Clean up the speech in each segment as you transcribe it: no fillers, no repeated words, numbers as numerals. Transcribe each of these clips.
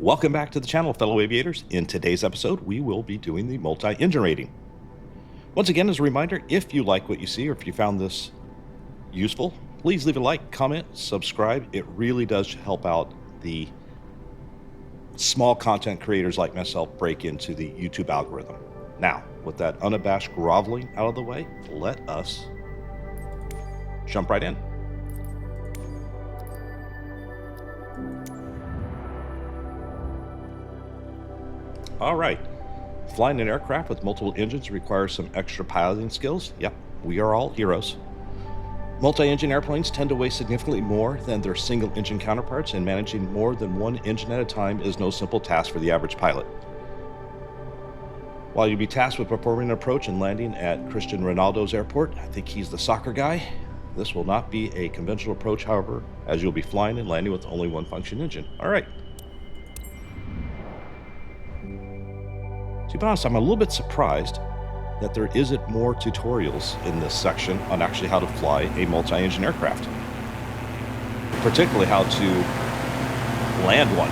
Welcome back to the channel, fellow aviators. In today's episode, we will be doing the multi-engine rating. Once again, as a reminder, if you like what you see or if you found this useful, please leave a like, comment, subscribe. It really does help out the small content creators like myself break into the YouTube algorithm. Now, with that unabashed groveling out of the way, let us jump right in. All right, flying an aircraft with multiple engines requires some extra piloting skills. Yep, we are all heroes. Multi-engine airplanes tend to weigh significantly more than their single-engine counterparts, and managing more than one engine at a time is no simple task for the average pilot. While you'll be tasked with performing an approach and landing at Cristiano Ronaldo's airport, I think he's the soccer guy, this will not be a conventional approach, however, as you'll be flying and landing with only one function engine. All right. To be honest, I'm a little bit surprised that there isn't more tutorials in this section on actually how to fly a multi-engine aircraft, particularly how to land one.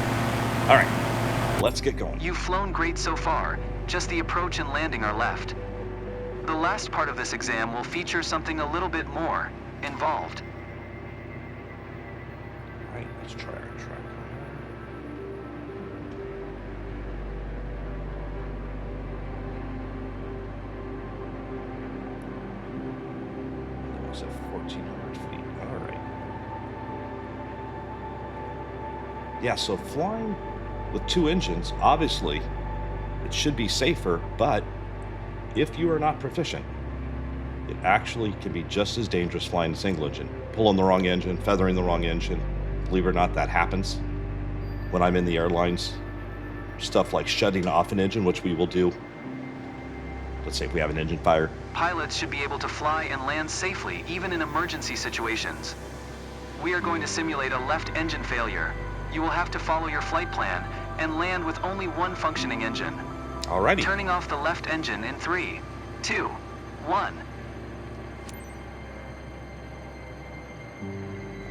All right, let's get going. You've flown great so far. Just the approach and landing are left. The last part of this exam will feature something a little bit more involved. All right, let's try our track. At 1,400 feet. All right. Yeah, so flying with two engines, obviously, it should be safer, but if you are not proficient, it actually can be just as dangerous flying a single engine. Pulling the wrong engine, feathering the wrong engine. Believe it or not, that happens when I'm in the airlines. Stuff like shutting off an engine, which we will do. Let's say if we have an engine fire. Pilots should be able to fly and land safely, even in emergency situations. We are going to simulate a left engine failure. You will have to follow your flight plan and land with only one functioning engine. Alrighty. Turning off the left engine in 3, 2, 1.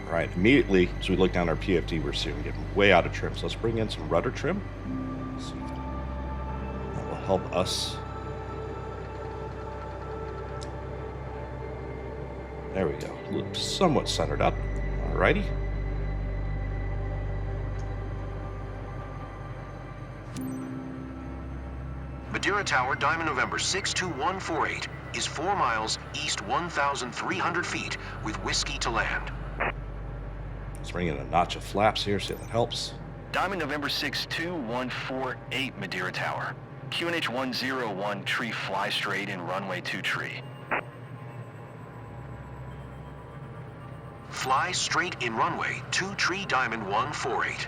All right, immediately as we look down our PFD, we're seeing we're getting way out of trim. So let's bring in some rudder trim. Let's see if that will help us. There we go. Look somewhat centered up. Alrighty. Madeira Tower, Diamond November 62148 is 4 miles east 1,300 feet with whiskey to land. Let's bring in a notch of flaps here, see if that helps. Diamond November 62148 Madeira Tower. QNH 101 tree fly straight in runway 2 tree. Fly straight in runway 2 tree Diamond 148.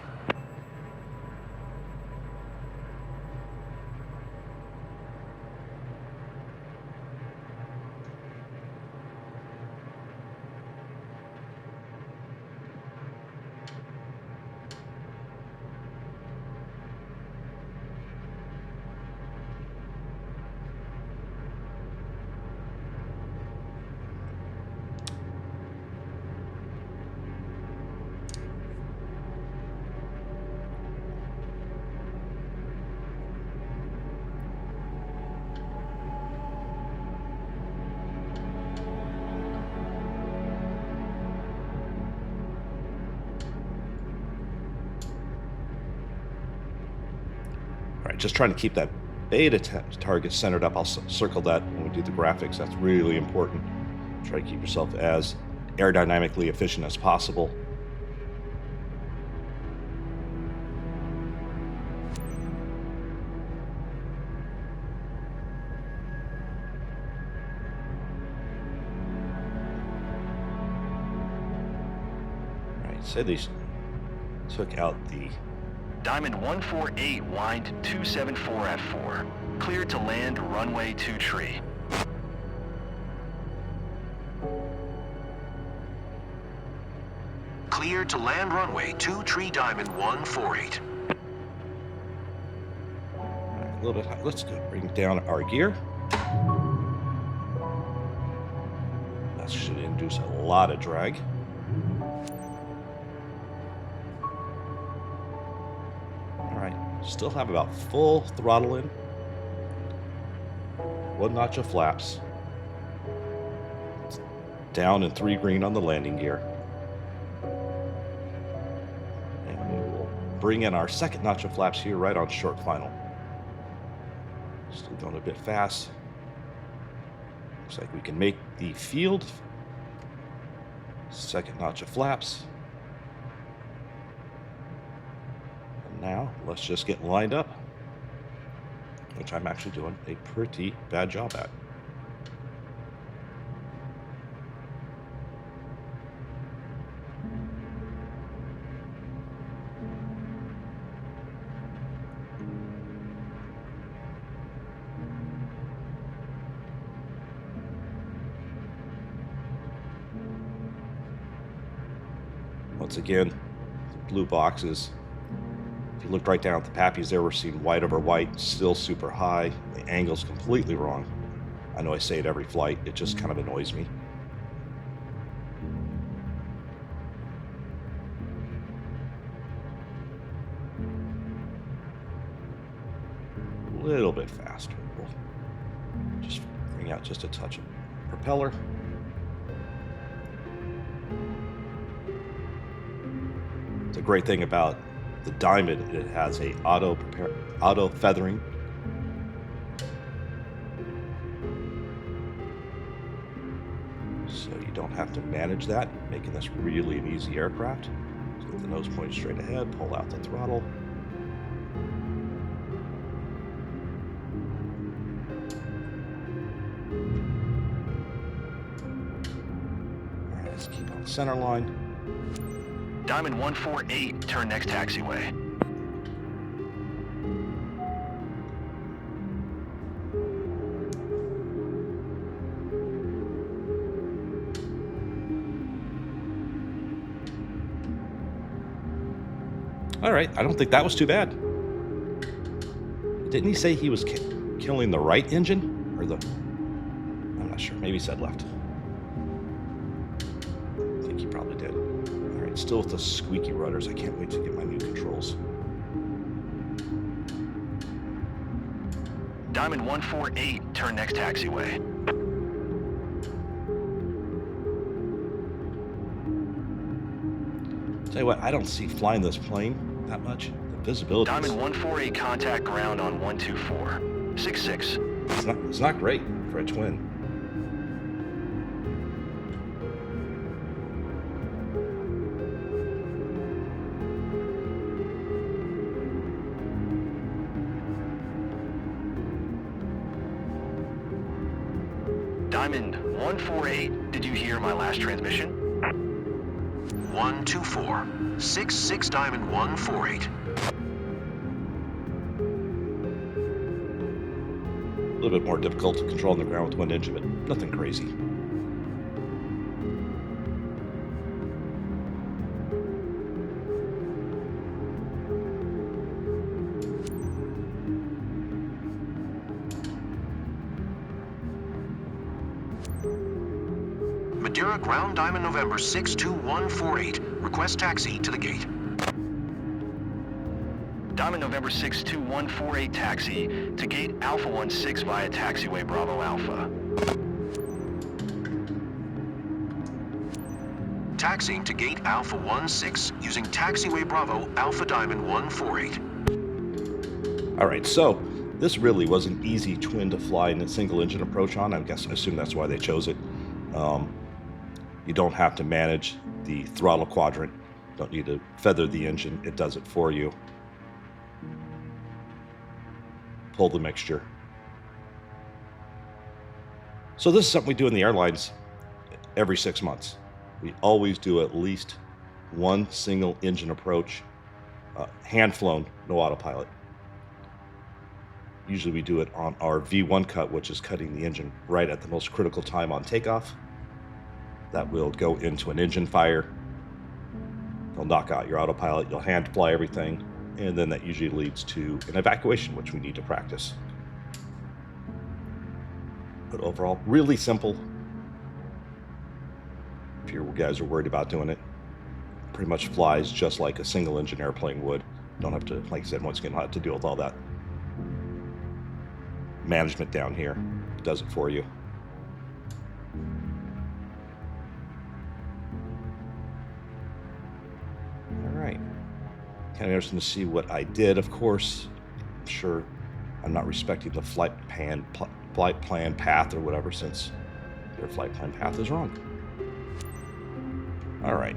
All right, just trying to keep that beta target centered up. I'll circle that when we do the graphics. That's really important. Try to keep yourself as aerodynamically efficient as possible. All right, say they took out the Diamond 148 wind 274 at 4. Cleared to land runway 2 tree. Cleared to land runway 2 tree Diamond 148. a little bit high. Let's go bring down our gear. That should induce a lot of drag. Still have about full throttle in. 1 notch of flaps. Down and 3 green on the landing gear. And we will bring in our 2nd notch of flaps here right on short final. Still going a bit fast. Looks like we can make the field. 2nd notch of flaps. And now let's just get lined up, which I'm actually doing a pretty bad job at. Once again, the blue boxes. If you looked right down at the pappies there, we're seeing white over white, still super high. The angle's completely wrong. I know I say it every flight, it just kind of annoys me. A little bit faster. We'll just bring out just a touch of propeller. The great thing about the Diamond, it has a auto feathering. So you don't have to manage that, making this really an easy aircraft. So with the nose pointed straight ahead, pull out the throttle. All right, let's keep on center line. Diamond 148, turn next taxiway. All right, I don't think that was too bad. Didn't he say he was killing the right engine? Or the... I'm not sure. Maybe he said left. I think he probably did. All right, still with the squeaky rudders. I can't wait to get my new controls. Diamond 148, turn next taxiway. Tell you what, I don't see flying this plane that much. The visibility. Diamond 148, contact ground on 124. 66. It's not great for a twin. Diamond 148, did you hear my last transmission? 124. 66 Diamond 148. A little bit more difficult to control on the ground with one engine, but nothing crazy. Madeira ground Diamond November 62148. Request taxi to the gate. Diamond November 62148 taxi to gate Alpha 16 via taxiway Bravo Alpha. Taxiing to gate Alpha 16 using taxiway Bravo Alpha Diamond 148. All right, so this really was an easy twin to fly in a single engine approach on. I assume that's why they chose it. You don't have to manage the throttle quadrant. Don't need to feather the engine. It does it for you. Pull the mixture. So this is something we do in the airlines every 6 months. We always do at least one single engine approach, hand flown, no autopilot. Usually we do it on our V1 cut, which is cutting the engine right at the most critical time on takeoff. That will go into an engine fire. They'll knock out your autopilot, you'll hand fly everything, and then that usually leads to an evacuation, which we need to practice. But overall, really simple. If you guys are worried about doing it, pretty much flies just like a single engine airplane would. don't have to, like I said, once again, not have to deal with all that management down here. It does it for you. All right. Kind of interesting to see what I did. Of course, I'm sure I'm not respecting the flight plan path or whatever, since their flight plan path is wrong. All right.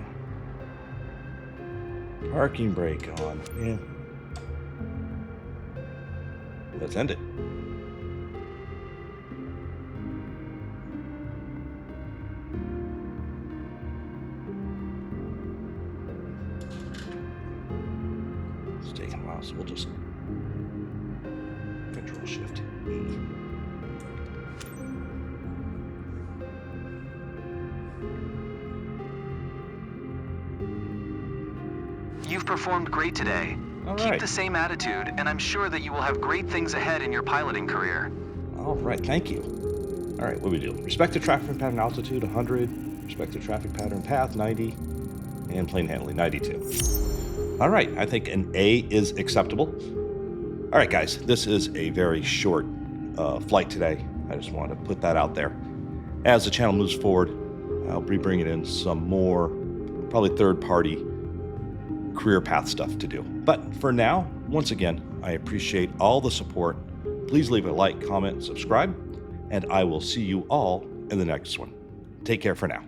Parking brake on. Yeah. Let's end it. It's taking a while, so we'll just Control Shift E. You've performed great today. All Keep right. the same attitude, and I'm sure that you will have great things ahead in your piloting career. All right, thank you. All right, what do we do? Respect the traffic pattern altitude, 100. Respect the traffic pattern path, 90. And plane handling, 92. All right, I think an A is acceptable. All right, guys, this is a very short flight today. I just wanted to put that out there. As the channel moves forward, I'll be bringing in some more, probably third-party career path stuff to do. But for now, once again, I appreciate all the support. Please leave a like, comment, subscribe, and I will see you all in the next one. Take care for now.